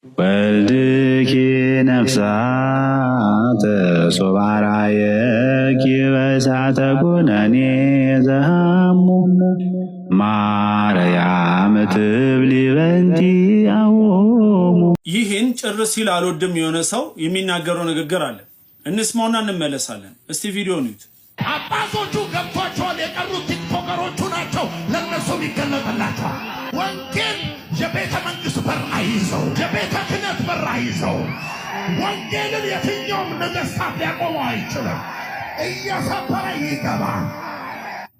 ወልድኪ ነፍሳተ ሶባራየኪ በእሳተ ኩነኔ ዘሃሙ ማርያም ትብሊ በንቲ አዎሙ። ይህን ጭር ሲል አልወድም የሆነ ሰው የሚናገረው ንግግር አለ። እንስማውና እንመለሳለን። እስቲ ቪዲዮውን እዩት። አባቶቹ ገብቷቸዋል። የቀሩት ቲክቶከሮቹ ናቸው። ለእነሱም ይገለጥላቸዋል። ወንጌል የቤተ መንግሥት በር አይዘው፣ የቤተ ክህነት በር አይዘው። ወንጌልን የትኛውም ነገሥታት ሊያቆመው አይችልም። እየሰበረ ይገባል።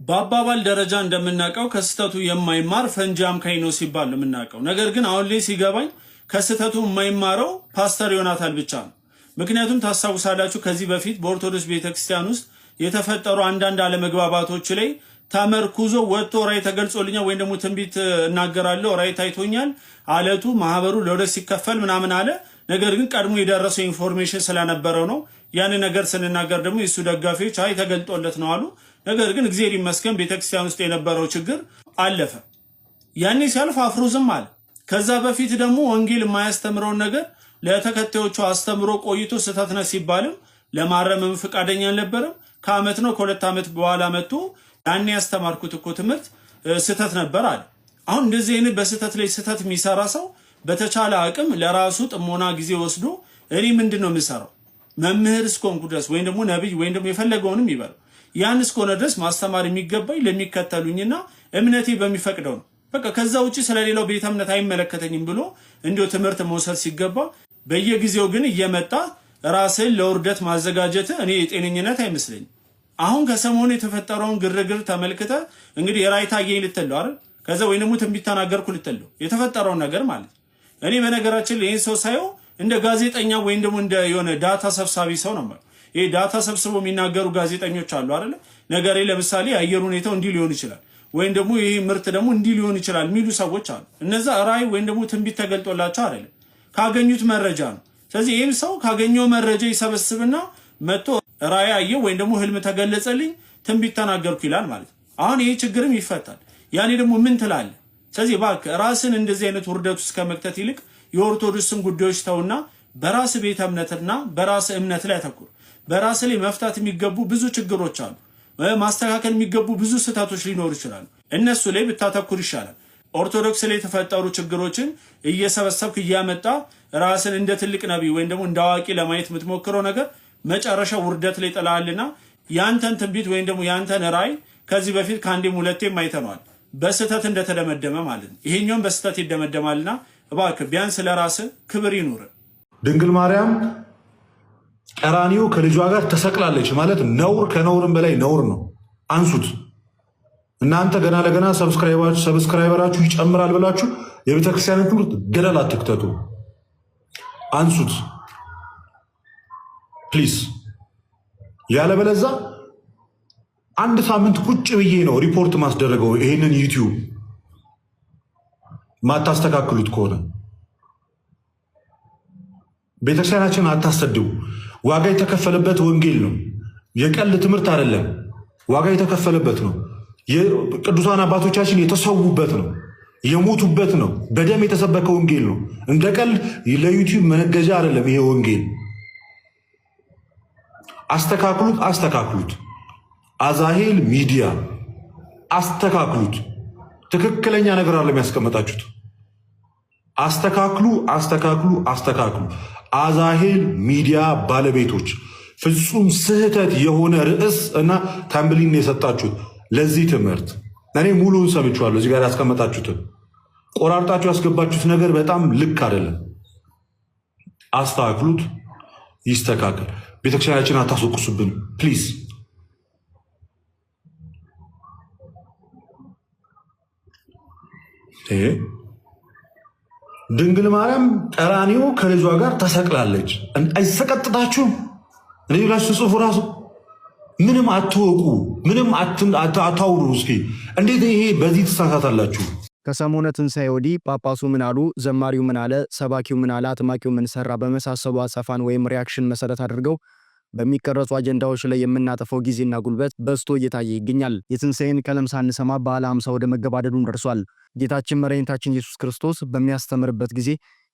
በአባባል ደረጃ እንደምናውቀው ከስተቱ የማይማር ፈንጂ አምካኝ ነው ሲባል ነው የምናውቀው። ነገር ግን አሁን ላይ ሲገባኝ ከስተቱ የማይማረው ፓስተር ዮናታን ብቻ ነው። ምክንያቱም ታስታውሳላችሁ ከዚህ በፊት በኦርቶዶክስ ቤተክርስቲያን ውስጥ የተፈጠሩ አንዳንድ አለመግባባቶች ላይ ተመርኩዞ ወጥቶ ራእይ ተገልጾልኛል ወይም ደግሞ ትንቢት እናገራለሁ ራእይ ታይቶኛል አለቱ ማህበሩ ለሁለት ሲከፈል ምናምን አለ። ነገር ግን ቀድሞ የደረሰው ኢንፎርሜሽን ስለነበረው ነው። ያን ነገር ስንናገር ደግሞ የሱ ደጋፊዎች አይ ተገልጦለት ነው አሉ። ነገር ግን እግዚአብሔር ይመስገን ቤተክርስቲያን ውስጥ የነበረው ችግር አለፈ። ያኔ ሲያልፍ አፍሮ ዝም አለ። ከዛ በፊት ደግሞ ወንጌል የማያስተምረውን ነገር ለተከታዮቹ አስተምሮ ቆይቶ ስህተት ነው ሲባልም ለማረምም ፈቃደኛ አልነበረም። ከአመት ነው ከሁለት አመት በኋላ መጥቶ ያኔ ያስተማርኩት እኮ ትምህርት ስህተት ነበር አለ። አሁን እንደዚህ አይነት በስህተት ላይ ስህተት የሚሰራ ሰው በተቻለ አቅም ለራሱ ጥሞና ጊዜ ወስዶ እኔ ምንድነው የምሰራው መምህር እስኮንኩ ድረስ ወይም ደግሞ ነብይ ወይም ደግሞ የፈለገውንም ይበል ያን እስኮነ ድረስ ማስተማር የሚገባኝ ለሚከተሉኝና እምነቴ በሚፈቅደው ነው። በቃ ከዛ ውጪ ስለሌላው ቤተ እምነት አይመለከተኝም ብሎ እንዲው ትምህርት መውሰድ ሲገባ በየጊዜው ግን እየመጣ ራስን ለውርደት ማዘጋጀት እኔ የጤነኝነት አይመስለኝም። አሁን ከሰሞኑ የተፈጠረውን ግርግር ተመልክተ እንግዲህ የራእይ ታየኝ ልትለው አይደል? ከዛ ወይ ደግሞ ትንቢት ተናገርኩ ልትለው የተፈጠረውን ነገር ማለት እኔ በነገራችን ላይ ይሄን ሰው ሳይው እንደ ጋዜጠኛ ወይም ደግሞ እንደ የሆነ ዳታ ሰብሳቢ ሰው ነው ማለት። ይሄ ዳታ ሰብስቦ የሚናገሩ ጋዜጠኞች አሉ አይደል? ነገሬ ለምሳሌ አየር ሁኔታው እንዲህ ሊሆን ይችላል ወይም ደግሞ ይሄ ምርት ደግሞ እንዲህ ሊሆን ይችላል የሚሉ ሰዎች አሉ። እነዛ ራእይ ወይም ደግሞ ትንቢት ተገልጦላቸው አይደለም ካገኙት መረጃ ነው። ስለዚህ ይሄም ሰው ካገኘው መረጃ ይሰበስብና መጥቶ ራእይ አየሁ ወይም ደግሞ ህልም ተገለጸልኝ ትንቢት ተናገርኩ ይላል ማለት። አሁን ይሄ ችግርም ይፈታል። ያኔ ደግሞ ምን ትላለህ? ስለዚህ እባክህ ራስን እንደዚህ አይነት ውርደት ውስጥ ከመክተት ይልቅ የኦርቶዶክስን ጉዳዮች ተውና በራስ ቤተ እምነትና በራስ እምነት ላይ አተኩር። በራስ ላይ መፍታት የሚገቡ ብዙ ችግሮች አሉ። ማስተካከል የሚገቡ ብዙ ስህተቶች ሊኖሩ ይችላሉ። እነሱ ላይ ብታተኩር ይሻላል። ኦርቶዶክስ ላይ የተፈጠሩ ችግሮችን እየሰበሰብክ እያመጣ ራስን እንደ ትልቅ ነብይ ወይም ደግሞ እንደ አዋቂ ለማየት የምትሞክረው ነገር መጨረሻ ውርደት ላይ ጥላልና ያንተን ትንቢት ወይም ደግሞ ያንተን ራእይ ከዚህ በፊት ከአንዴም ሁለቴም አይተነዋል በስህተት እንደተደመደመ ማለት ነው። ይሄኛውም በስህተት ይደመደማልና እባክህ ቢያንስ ለራስህ ክብር ይኑር። ድንግል ማርያም ቀራኒዮ ከልጇ ጋር ተሰቅላለች ማለት ነውር ከነውርም በላይ ነውር ነው። አንሱት። እናንተ ገና ለገና ሰብስክራይበራችሁ ይጨምራል ብላችሁ የቤተክርስቲያንን ትምህርት ገደል አትክተቱ። አንሱት ፕሊዝ። ያለበለዛ አንድ ሳምንት ቁጭ ብዬ ነው ሪፖርት ማስደረገው። ይሄንን ዩቲዩብ ማታስተካክሉት ከሆነ ቤተክርስቲያናችን አታሰድቡ። ዋጋ የተከፈለበት ወንጌል ነው። የቀልድ ትምህርት አይደለም። ዋጋ የተከፈለበት ነው። ቅዱሳን አባቶቻችን የተሰዉበት ነው፣ የሞቱበት ነው። በደም የተሰበከ ወንጌል ነው። እንደ ቀልድ ለዩቲዩብ መነገጃ አይደለም ይሄ ወንጌል። አስተካክሉት፣ አስተካክሉት። አዛሄል ሚዲያ አስተካክሉት። ትክክለኛ ነገር አለ የሚያስቀመጣችሁት። አስተካክሉ፣ አስተካክሉ፣ አስተካክሉ። አዛሄል ሚዲያ ባለቤቶች ፍጹም ስህተት የሆነ ርዕስ እና ታምብሊን የሰጣችሁት ለዚህ ትምህርት እኔ ሙሉውን ሰምቼዋለሁ። እዚህ ጋር ያስቀመጣችሁትን ቆራርጣችሁ ያስገባችሁት ነገር በጣም ልክ አይደለም። አስተካክሉት፣ ይስተካከል። ቤተክርስቲያናችን አታስወቅሱብን ፕሊዝ። ድንግል ማርያም ቀራኒዮ ከልጇ ጋር ተሰቅላለች። አይሰቀጥጣችሁም? እኔ ብላችሁ ጽፉ። ራሱ ምንም አትወቁ፣ ምንም አታውሩ። እስኪ እንዴት ይሄ በዚህ ትሳሳታላችሁ? ከሰሞነ ትንሣኤ ወዲህ ጳጳሱ ምን አሉ፣ ዘማሪው ምን አለ፣ ሰባኪው ምን አለ፣ አጥማቂው ምን ሰራ በመሳሰሉ አጸፋን ወይም ሪያክሽን መሰረት አድርገው በሚቀረጹ አጀንዳዎች ላይ የምናጠፈው ጊዜና ጉልበት በዝቶ እየታየ ይገኛል። የትንሣኤን ቀለም ሳንሰማ በዓለ ሃምሳ ወደ መገባደዱን ደርሷል። ጌታችን መድኃኒታችን ኢየሱስ ክርስቶስ በሚያስተምርበት ጊዜ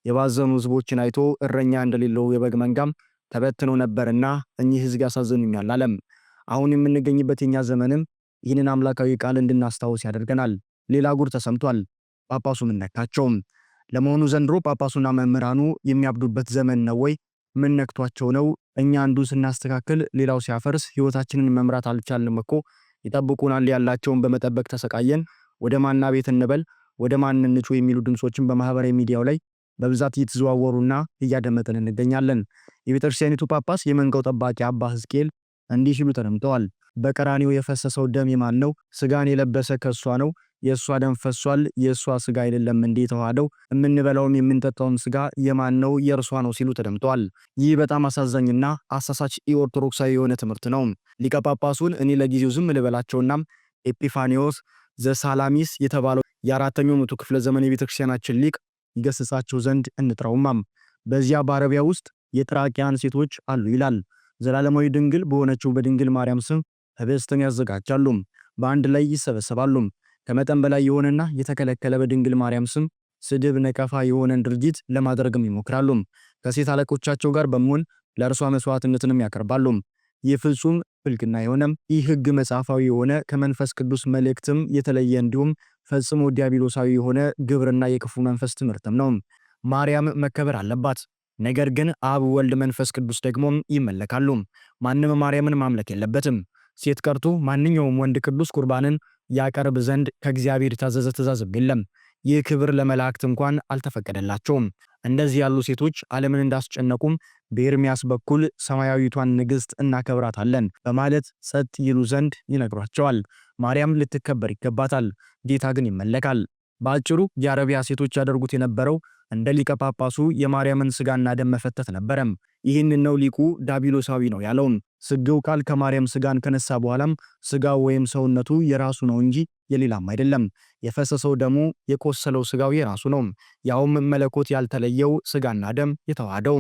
የባዘኑ ህዝቦችን አይቶ እረኛ እንደሌለው የበግ መንጋም ተበትነው ነበርና እኚህ ህዝብ ያሳዝኑኛል አለም። አሁን የምንገኝበት የኛ ዘመንም ይህንን አምላካዊ ቃል እንድናስታውስ ያደርገናል። ሌላ ጉር ተሰምቷል። ጳጳሱ ምን ነካቸው? ለመሆኑ ዘንድሮ ጳጳሱና መምህራኑ የሚያብዱበት ዘመን ነው ወይ? ምን ነክቷቸው ነው? እኛ አንዱ ስናስተካክል ሌላው ሲያፈርስ ህይወታችንን መምራት አልቻልንም እኮ። ይጠብቁናል ያላቸውን በመጠበቅ ተሰቃየን። ወደ ማና ቤት እንበል፣ ወደ ማን እንጩ የሚሉ ድምጾችን በማህበራዊ ሚዲያው ላይ በብዛት እየተዘዋወሩና እያደመጥን እንገኛለን። የቤተክርስቲያኒቱ ጳጳስ የመንጋው ጠባቂ አባ ሕዝቅኤል እንዲህ ሲሉ ተደምጠዋል። በቀራኒው የፈሰሰው ደም የማን ነው? ስጋን የለበሰ ከሷ ነው። የሷ ደም ፈሷል፣ የሷ ስጋ አይደለም እንዴ ተዋህደው? የምንበላውም የምንጠጣውም ስጋ የማን ነው? የእርሷ ነው ሲሉ ተደምጠዋል። ይህ በጣም አሳዛኝና አሳሳች ኦርቶዶክሳዊ የሆነ ትምህርት ነው። ሊቀ ጳጳሱን እኔ ለጊዜው ዝም ልበላቸውና ኤጲፋኒዮስ ዘሳላሚስ የተባለው የአራተኛው መቶ ክፍለ ዘመን የቤተክርስቲያናችን ሊቅ ይገስጻቸው ዘንድ እንጥራውማም። በዚያ በአረቢያ ውስጥ የጥራቂያን ሴቶች አሉ ይላል። ዘላለማዊ ድንግል በሆነችው በድንግል ማርያም ስም ህብስትን ያዘጋጃሉ፣ በአንድ ላይ ይሰበሰባሉ። ከመጠን በላይ የሆነና የተከለከለ በድንግል ማርያም ስም ስድብ፣ ነቀፋ የሆነን ድርጊት ለማድረግም ይሞክራሉ። ከሴት አለቆቻቸው ጋር በመሆን ለእርሷ መስዋዕትነትንም ያቀርባሉ። ይህ ፍጹም ብልግና የሆነም ይህ ህግ መጽሐፋዊ የሆነ ከመንፈስ ቅዱስ መልእክትም የተለየ እንዲሁም ፈጽሞ ዲያብሎሳዊ የሆነ ግብርና የክፉ መንፈስ ትምህርትም ነው። ማርያም መከበር አለባት። ነገር ግን አብ፣ ወልድ፣ መንፈስ ቅዱስ ደግሞ ይመለካሉ። ማንም ማርያምን ማምለክ የለበትም። ሴት ቀርቶ ማንኛውም ወንድ ቅዱስ ቁርባንን ያቀርብ ዘንድ ከእግዚአብሔር የታዘዘ ትእዛዝም የለም። ይህ ክብር ለመላእክት እንኳን አልተፈቀደላቸውም። እንደዚህ ያሉ ሴቶች ዓለምን እንዳስጨነቁም በኤርሚያስ በኩል ሰማያዊቷን ንግሥት እናከብራታለን በማለት ጸጥ ይሉ ዘንድ ይነግሯቸዋል። ማርያም ልትከበር ይገባታል፣ ጌታ ግን ይመለካል። በአጭሩ የአረቢያ ሴቶች ያደርጉት የነበረው እንደ ሊቀ ጳጳሱ የማርያምን ስጋና ደም መፈተት ነበረም። ይህንን ነው ሊቁ ዳቢሎሳዊ ነው ያለው። ስጋው ቃል ከማርያም ስጋን ከነሳ በኋላም ስጋው ወይም ሰውነቱ የራሱ ነው እንጂ የሌላም አይደለም። የፈሰሰው ደሙ የቆሰለው ስጋው የራሱ ነው፣ ያውም መለኮት ያልተለየው ስጋና ደም የተዋሃደው።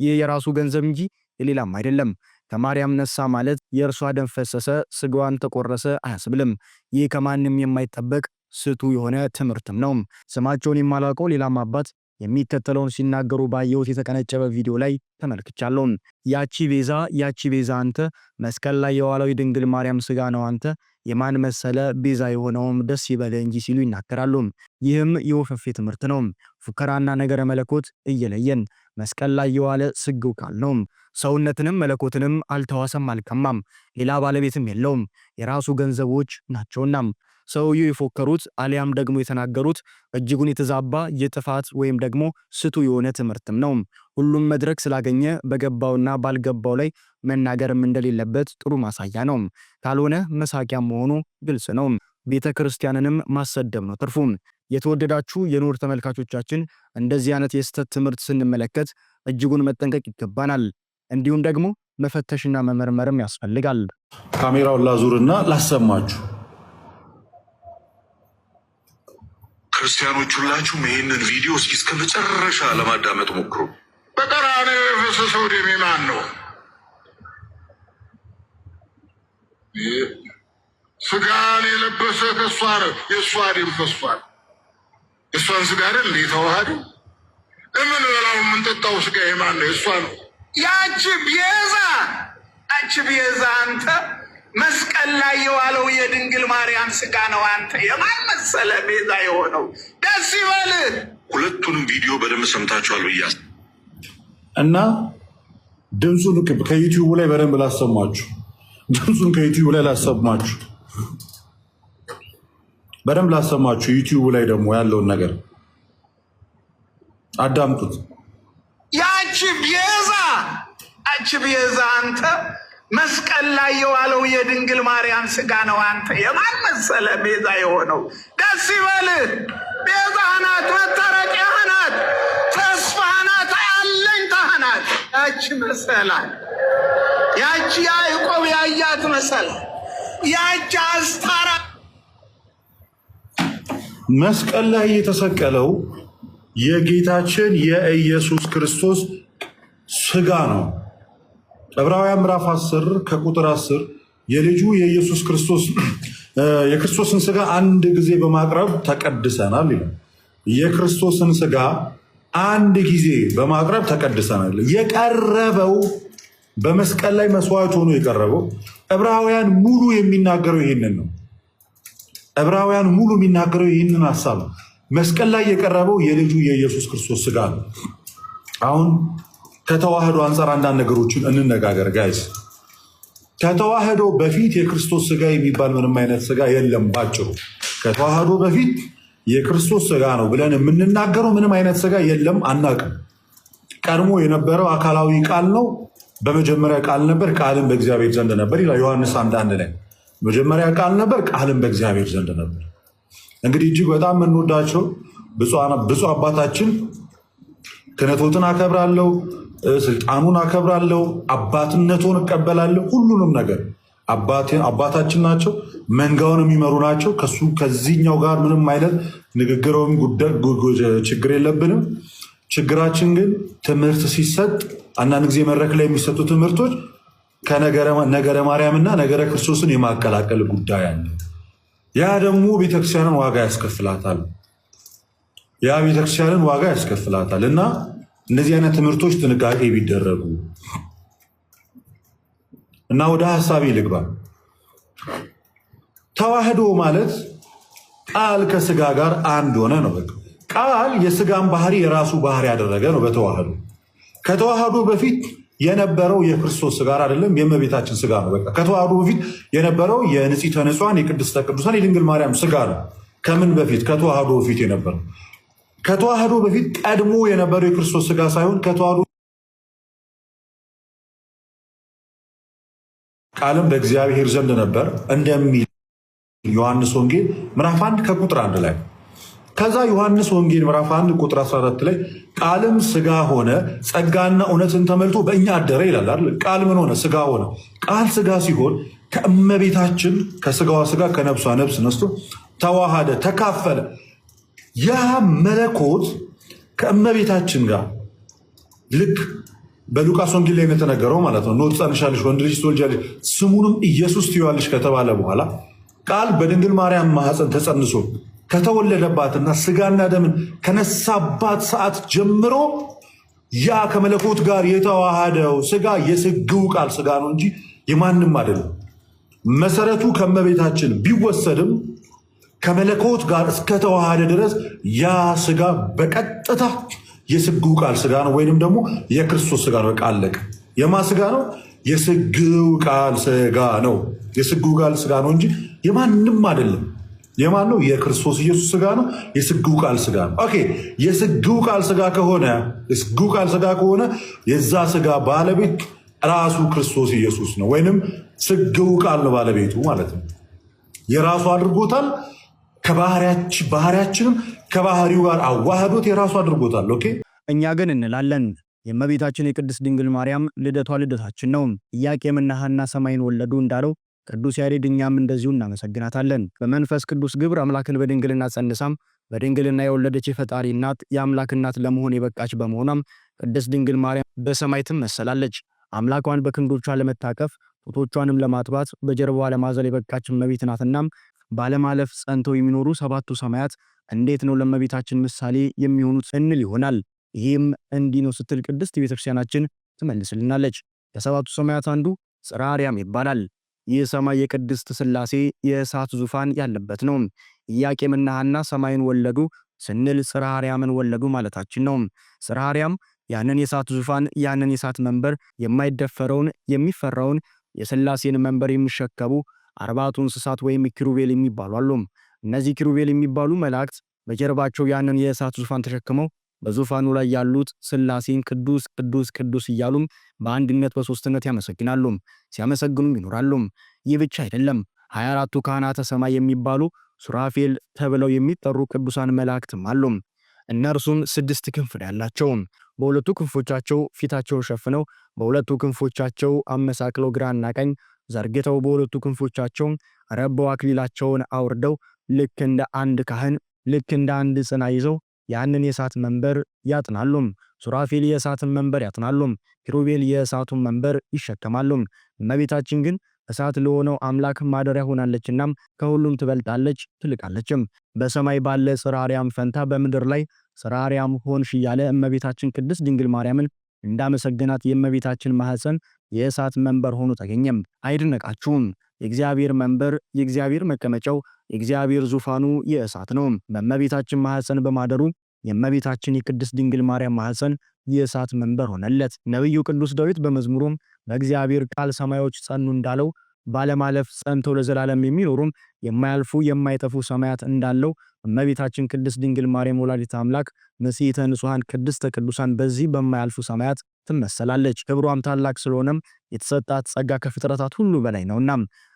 ይህ የራሱ ገንዘብ እንጂ የሌላም አይደለም። ከማርያም ነሳ ማለት የእርሷ ደም ፈሰሰ፣ ስጋዋን ተቆረሰ አያስብልም። ይህ ከማንም የማይጠበቅ ስቱ የሆነ ትምህርትም ነው። ስማቸውን የማላውቀው ሌላም አባት የሚከተለውን ሲናገሩ ባየሁት የተቀነጨበ ቪዲዮ ላይ ተመልክቻለሁ። ያቺ ቤዛ አንተ፣ መስቀል ላይ የዋለው ድንግል ማርያም ስጋ ነው አንተ፣ የማን መሰለ ቤዛ የሆነውም ደስ ይበለ እንጂ ሲሉ ይናገራሉ። ይህም የወፈፌ ትምህርት ነው። ፉከራና ነገረ መለኮት እየለየን መስቀል ላይ የዋለ ስግው ቃል ነው። ሰውነትንም መለኮትንም አልተዋሰም አልከማም፣ ሌላ ባለቤትም የለውም፣ የራሱ ገንዘቦች ናቸውና። ሰውየው የፎከሩት አሊያም ደግሞ የተናገሩት እጅጉን የተዛባ የጥፋት ወይም ደግሞ ስቱ የሆነ ትምህርትም ነው። ሁሉም መድረክ ስላገኘ በገባውና ባልገባው ላይ መናገርም እንደሌለበት ጥሩ ማሳያ ነው። ካልሆነ መሳቂያም መሆኑ ግልጽ ነው። ቤተ ክርስቲያንንም ማሰደብ ነው ትርፉ። የተወደዳችሁ የኖር ተመልካቾቻችን እንደዚህ አይነት የስተት ትምህርት ስንመለከት እጅጉን መጠንቀቅ ይገባናል። እንዲሁም ደግሞ መፈተሽና መመርመርም ያስፈልጋል። ካሜራውን ላዙርና ላሰማችሁ። ክርስቲያኖች ሁላችሁም ይህንን ቪዲዮ እስከ መጨረሻ ለማዳመጥ ሞክሩ። በቀራንዮ የፈሰሰው ደም ማን ነው? ስጋን የለበሰ ከሷ ነው፣ የእሷ ደም ፈሷል። የእሷን ስጋ አይደል እንዴ ተዋህዶ? የምንበላው የምንጠጣው ስጋ የማን ነው? የእሷ ነው። ያቺ ቤዛ አንተ፣ መስቀል ላይ የዋለው የድንግል ማርያም ስጋ ነው አንተ፣ የማን መሰለ ቤዛ የሆነው? ደስ ይበልህ። ሁለቱንም ቪዲዮ በደንብ ሰምታችኋል ብያስ እና ድምፁን ከዩቲዩብ ላይ በደንብ ላሰማችሁ። ድምፁን ከዩቲዩብ ላይ ላሰማችሁ፣ በደንብ ላሰማችሁ። ዩቲዩብ ላይ ደግሞ ያለውን ነገር አዳምጡት። ያቺ ቤዛ አንተ፣ መስቀል ላይ የዋለው የድንግል ማርያም ስጋ ነው አንተ፣ የማን መሰለ ቤዛ የሆነው? ደስ ይበልህ። ቤዛ ናት፣ መታረቂያ ናት፣ ተስፋ ናት፣ አለኝታ ናት። ያቺ መሰላል፣ ያቺ ያዕቆብ ያያት መሰላል፣ ያቺ አስታራ። መስቀል ላይ የተሰቀለው የጌታችን የኢየሱስ ክርስቶስ ስጋ ነው። ዕብራውያን ምዕራፍ 10 ከቁጥር 10 የልጁ የኢየሱስ ክርስቶስ የክርስቶስን ስጋ አንድ ጊዜ በማቅረብ ተቀድሰናል ይላል። የክርስቶስን ስጋ አንድ ጊዜ በማቅረብ ተቀድሰናል። የቀረበው በመስቀል ላይ መስዋዕት ሆኖ የቀረበው ዕብራውያን ሙሉ የሚናገረው ይህንን ነው። ዕብራውያን ሙሉ የሚናገረው ይህንን ሀሳብ ነው። መስቀል ላይ የቀረበው የልጁ የኢየሱስ ክርስቶስ ስጋ ነው። አሁን ከተዋህዶ አንጻር አንዳንድ ነገሮችን እንነጋገር ጋይስ። ከተዋህዶ በፊት የክርስቶስ ስጋ የሚባል ምንም አይነት ስጋ የለም። ባጭሩ ከተዋህዶ በፊት የክርስቶስ ስጋ ነው ብለን የምንናገረው ምንም አይነት ስጋ የለም፣ አናውቅም። ቀድሞ የነበረው አካላዊ ቃል ነው። በመጀመሪያ ቃል ነበር፣ ቃልም በእግዚአብሔር ዘንድ ነበር ይላል ዮሐንስ 1:1 ላይ። መጀመሪያ ቃል ነበር፣ ቃልም በእግዚአብሔር ዘንድ ነበር። እንግዲህ እጅግ በጣም የምንወዳቸው ብፁዕ አባታችን ክህነቶትን አከብራለሁ፣ ስልጣኑን አከብራለሁ፣ አባትነቱን እቀበላለሁ፣ ሁሉንም ነገር አባታችን ናቸው። መንጋውን የሚመሩ ናቸው። ከዚህኛው ጋር ምንም አይነት ንግግረውም ችግር የለብንም። ችግራችን ግን ትምህርት ሲሰጥ አንዳንድ ጊዜ መድረክ ላይ የሚሰጡ ትምህርቶች ከነገረ ማርያምና ነገረ ክርስቶስን የማቀላቀል ጉዳይ አለ። ያ ደግሞ ቤተክርስቲያንን ዋጋ ያስከፍላታል። እና እነዚህ አይነት ትምህርቶች ጥንቃቄ ቢደረጉ እና ወደ ሀሳቤ ልግባ። ተዋህዶ ማለት ቃል ከስጋ ጋር አንድ ሆነ ነው። በቃ ቃል የስጋን ባህሪ የራሱ ባህሪ ያደረገ ነው። በተዋህዶ ከተዋህዶ በፊት የነበረው የክርስቶስ ስጋ አይደለም፣ የእመቤታችን ስጋ ነው። በቃ ከተዋህዶ በፊት የነበረው የንጽሕተ ንጹሐን የቅድስተ ቅዱሳን የድንግል ማርያም ስጋ ነው። ከምን በፊት? ከተዋህዶ በፊት የነበረው። ከተዋህዶ በፊት ቀድሞ የነበረው የክርስቶስ ስጋ ሳይሆን ከተዋህዶ ቃልም በእግዚአብሔር ዘንድ ነበር እንደሚል ዮሐንስ ወንጌል ምዕራፍ 1 ከቁጥር 1 ላይ። ከዛ ዮሐንስ ወንጌል ምዕራፍ 1 ቁጥር 14 ላይ ቃልም ስጋ ሆነ ጸጋና እውነትን ተመልቶ በእኛ አደረ ይላል አይደል? ቃል ምን ሆነ? ስጋ ሆነ። ቃል ስጋ ሲሆን ከእመቤታችን ከስጋዋ ስጋ ከነፍሷ ነፍስ ነስቶ ተዋሃደ፣ ተካፈለ። ያ መለኮት ከእመቤታችን ጋር ልክ በሉቃስ ወንጌል ላይ የተነገረው ማለት ነው። ትጸንሻለሽ፣ ወንድ ልጅ ትወልጃለሽ፣ ስሙንም ኢየሱስ ትይዋለሽ ከተባለ በኋላ ቃል በድንግል ማርያም ማኅፀን ተጸንሶ ከተወለደባትና ስጋና ደምን ከነሳባት ሰዓት ጀምሮ ያ ከመለኮት ጋር የተዋሃደው ስጋ የስግው ቃል ስጋ ነው እንጂ የማንም አይደለም። መሰረቱ ከእመቤታችን ቢወሰድም ከመለኮት ጋር እስከተዋሃደ ድረስ ያ ስጋ በቀጥታ የስግው ቃል ስጋ ነው፣ ወይንም ደግሞ የክርስቶስ ስጋ ነው። በቃ አለቀ። የማ ስጋ ነው? የስግው ቃል ስጋ ነው። የስግው ቃል ስጋ ነው እንጂ የማንም አይደለም። የማን ነው? የክርስቶስ ኢየሱስ ስጋ ነው። የስግው ቃል ስጋ ነው። ኦኬ። የስግው ቃል ስጋ ከሆነ የዛ ስጋ ባለቤት ራሱ ክርስቶስ ኢየሱስ ነው፣ ወይንም ስግው ቃል ነው ባለቤቱ ማለት ነው። የራሱ አድርጎታል። ባህሪያችንም ከባህሪው ጋር አዋህዶት የራሱ አድርጎታል። ኦኬ። እኛ ግን እንላለን የእመቤታችን የቅድስት ድንግል ማርያም ልደቷ ልደታችን ነው። ኢያቄምና ሐና ሰማይን ወለዱ እንዳለው ቅዱስ ያሬድ እኛም እንደዚሁ እናመሰግናታለን። በመንፈስ ቅዱስ ግብር አምላክን በድንግልና ጸንሳም በድንግልና የወለደች የፈጣሪ እናት የአምላክ እናት ለመሆን የበቃች በመሆኗም ቅድስት ድንግል ማርያም በሰማይ ትመሰላለች። አምላኳን በክንዶቿ ለመታቀፍ ጡቶቿንም ለማጥባት በጀርባዋ ለማዘል የበቃች እመቤት ናትና ባለማለፍ ጸንተው የሚኖሩ ሰባቱ ሰማያት እንዴት ነው ለእመቤታችን ምሳሌ የሚሆኑት እንል ይሆናል። ይህም እንዲህ ነው ስትል ቅድስት ቤተክርስቲያናችን ትመልስልናለች። ከሰባቱ ሰማያት አንዱ ጽርሐ አርያም ይባላል። ይህ ሰማይ የቅድስት ሥላሴ የእሳት ዙፋን ያለበት ነው። ኢያቄምና ሐና ሰማይን ወለዱ ስንል ጽርሐ አርያምን ወለዱ ማለታችን ነው። ጽርሐ አርያም ያንን የእሳት ዙፋን ያንን የእሳት መንበር የማይደፈረውን የሚፈራውን የሥላሴን መንበር የሚሸከሙ አርባቱ እንስሳት ወይም ኪሩቤል የሚባሉ አሉ። እነዚህ ኪሩቤል የሚባሉ መላእክት በጀርባቸው ያንን የእሳት ዙፋን ተሸክመው በዙፋኑ ላይ ያሉት ሥላሴን ቅዱስ ቅዱስ ቅዱስ እያሉም በአንድነት በሶስትነት ያመሰግናሉ፣ ሲያመሰግኑም ይኖራሉ። ይህ ብቻ አይደለም። 24ቱ ካህናተ ሰማይ የሚባሉ ሱራፌል ተብለው የሚጠሩ ቅዱሳን መላእክትም አሉ። እነርሱም 6 ክንፍ ያላቸው፣ በሁለቱ ክንፎቻቸው ፊታቸው ሸፍነው በሁለቱ ክንፎቻቸው አመሳቅለው ግራና ቀኝ ዘርግተው በሁለቱ ክንፎቻቸው ረበው አክሊላቸውን አውርደው ልክ እንደ አንድ ካህን ልክ እንደ አንድ ጽና ይዘው ያንን የእሳት መንበር ያጥናሉ። ሱራፌል የእሳትን መንበር ያጥናሉ፣ ኪሩቤል የእሳቱን መንበር ይሸከማሉ። እመቤታችን ግን እሳት ለሆነው አምላክ ማደሪያ ሆናለችና ከሁሉም ትበልጣለች ትልቃለችም። በሰማይ ባለ ጽርሐ አርያም ፈንታ በምድር ላይ ጽርሐ ሆንሽ እያለ እመቤታችን ቅድስት ድንግል ማርያምን እንዳመሰገናት የእመቤታችን ማህፀን የእሳት መንበር ሆኖ ተገኘም። አይድነቃችሁም። የእግዚአብሔር መንበር፣ የእግዚአብሔር መቀመጫው፣ የእግዚአብሔር ዙፋኑ የእሳት ነው። በእመቤታችን ማህፀን በማደሩ የእመቤታችን የቅድስት ድንግል ማርያም ማህፀን የእሳት መንበር ሆነለት። ነቢዩ ቅዱስ ዳዊት በመዝሙሩም በእግዚአብሔር ቃል ሰማዮች ጸኑ እንዳለው ባለማለፍ ጸንተው ለዘላለም የሚኖሩም የማያልፉ የማይጠፉ ሰማያት እንዳለው እመቤታችን ቅድስት ድንግል ማርያም ወላዲተ አምላክ ንጽሕተ ንጹሐን ቅድስተ ቅዱሳን በዚህ በማያልፉ ሰማያት ትመሰላለች። ክብሯም ታላቅ ስለሆነም የተሰጣት ጸጋ ከፍጥረታት ሁሉ በላይ ነውና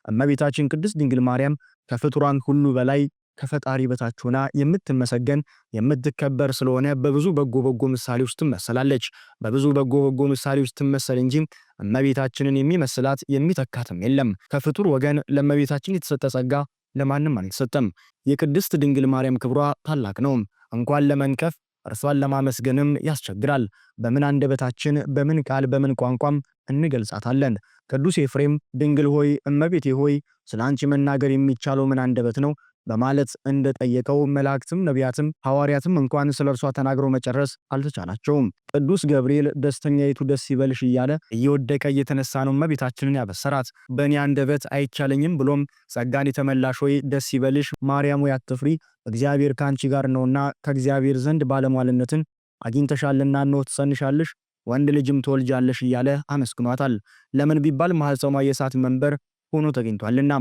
እመቤታችን ቅድስት ድንግል ማርያም ከፍጡራን ሁሉ በላይ ከፈጣሪ በታች ሆና የምትመሰገን የምትከበር ስለሆነ በብዙ በጎ ምሳሌ ውስጥ ትመሰላለች። በብዙ በጎ ምሳሌ ውስጥ ትመሰል እንጂ እመቤታችንን የሚመስላት የሚተካትም የለም። ከፍጡር ወገን ለእመቤታችን የተሰጠ ጸጋ ለማንም አልተሰጠም። የቅድስት ድንግል ማርያም ክብሯ ታላቅ ነው። እንኳን ለመንቀፍ እርሷን ለማመስገንም ያስቸግራል። በምን አንደበታችን በምን ቃል በምን ቋንቋም እንገልጻታለን? ቅዱስ ኤፍሬም ድንግል ሆይ እመቤቴ ሆይ ስላንቺ መናገር የሚቻለው ምን አንደበት ነው በማለት እንደጠየቀው መላእክትም ነቢያትም ሐዋርያትም እንኳን ስለርሷ ተናግረው መጨረስ አልተቻላቸውም። ቅዱስ ገብርኤል ደስተኛይቱ ደስ ይበልሽ እያለ እየወደቀ እየተነሳ ነው እመቤታችንን ያበሰራት። በእኔ አንደበት አይቻለኝም ብሎም ጸጋን የተመላሽ ሆይ ደስ ይበልሽ ማርያም ሆይ አትፍሪ፣ እግዚአብሔር ከአንቺ ጋር ነውና ከእግዚአብሔር ዘንድ ባለሟልነትን አግኝተሻልና እነሆ ትጸንሻለሽ ወንድ ልጅም ትወልጃለሽ እያለ አመስግኗታል። ለምን ቢባል ማኅፀኗ የእሳት መንበር ሆኖ ተገኝቷልና።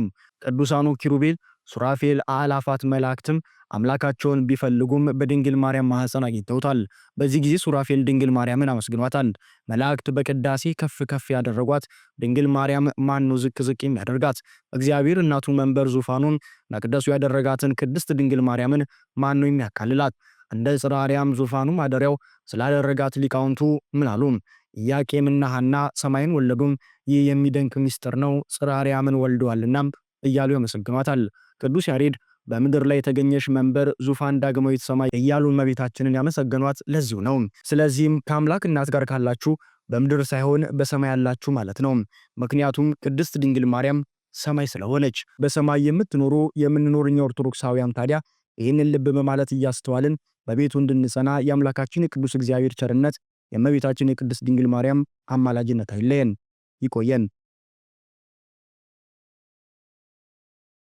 ቅዱሳኑ ኪሩቤል ሱራፌል አእላፋት መላእክትም አምላካቸውን ቢፈልጉም በድንግል ማርያም ማህፀን አግኝተውታል። በዚህ ጊዜ ሱራፌል ድንግል ማርያምን አመስግኗታል። መላእክት በቅዳሴ ከፍ ከፍ ያደረጓት ድንግል ማርያም ማን ነው ዝቅ ዝቅ የሚያደርጋት? እግዚአብሔር እናቱ መንበር ዙፋኑን መቅደሱ ያደረጋትን ቅድስት ድንግል ማርያምን ማን ነው የሚያካልላት? እንደ ጽርሐ ዙፋኑ ማደሪያው ስላደረጋት ሊቃውንቱ ምን አሉ? ኢያቄምና ሐና ሰማይን ወለዱም፣ ይህ የሚደንቅ ምስጢር ነው፣ ጽርሐ ወልደዋልና እያሉ ያመሰግኗታል። ቅዱስ ያሬድ በምድር ላይ የተገኘሽ መንበር ዙፋን ዳግማዊት ሰማይ እያሉ እመቤታችንን ያመሰገኗት ለዚሁ ነው። ስለዚህም ከአምላክ እናት ጋር ካላችሁ በምድር ሳይሆን በሰማይ ያላችሁ ማለት ነው። ምክንያቱም ቅድስት ድንግል ማርያም ሰማይ ስለሆነች። በሰማይ የምትኖሩ የምንኖር እኛ ኦርቶዶክሳውያን ታዲያ ይህንን ልብ በማለት እያስተዋልን በቤቱ እንድንጸና የአምላካችን የቅዱስ እግዚአብሔር ቸርነት የእመቤታችን የቅድስት ድንግል ማርያም አማላጅነት አይለየን። ይቆየን።